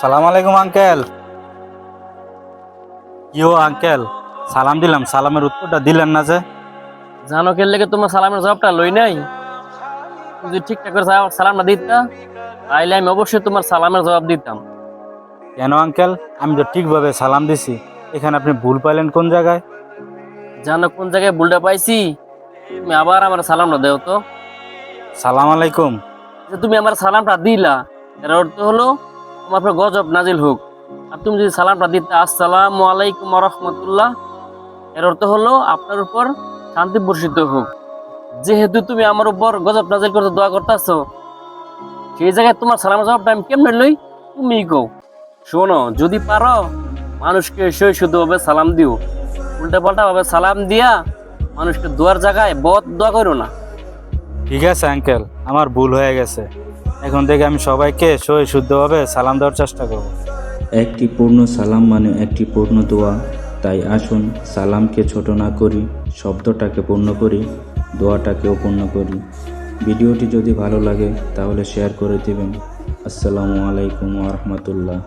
সালাম আলাইকুম আঙ্কেল। ইয়ো আঙ্কেল, সালাম দিলাম, সালামের উত্তরটা দিলেন না যে? জানো কে লেগে তোমার সালামের জবাবটা লই নাই। তুমি যদি ঠিকঠাক করে সালামটা দিতা, তাইলে আমি অবশ্যই তোমার সালামের জবাব দিতাম। কেন আঙ্কেল, আমি তো ঠিকভাবে সালাম দিছি, এখানে আপনি ভুল পাইলেন কোন জায়গায়? জানো কোন জায়গায় ভুলটা পাইছি? তুমি আবার আমার সালামটা দেও তো। সালাম আলাইকুম। যে তুমি আমার সালামটা দিলা, এর অর্থ হলো তোমার উপর গজব নাজিল হোক। আর তুমি যদি সালামটা দিতে আসসালামু আলাইকুম ওয়া রাহমাতুল্লাহ, এর অর্থ হলো আপনার উপর শান্তি বর্ষিত হোক। যেহেতু তুমি আমার উপর গজব নাজিল করতে দোয়া করতেছো, সেই জায়গায় তোমার সালামের জবাবটা আমি কেমনে লই? তুমি কও। শোনো, যদি পারো মানুষকে শুদ্ধভাবে সালাম দিও। উল্টা পাল্টা ভাবে সালাম দিয়া মানুষকে দোয়ার জায়গায় বদ দোয়া করো না। ঠিক আছে আঙ্কেল, আমার ভুল হয়ে গেছে। এখন থেকে আমি সবাইকে সহি শুদ্ধভাবে সালাম দেওয়ার চেষ্টা করব। একটি পূর্ণ সালাম মানে একটি পূর্ণ দোয়া। তাই আসুন সালামকে ছোট না করি, শব্দটাকে পূর্ণ করি, দোয়াটাকেও পূর্ণ করি। ভিডিওটি যদি ভালো লাগে তাহলে শেয়ার করে দিবেন। আসসালামু আলাইকুম ওয়া রাহমাতুল্লাহ।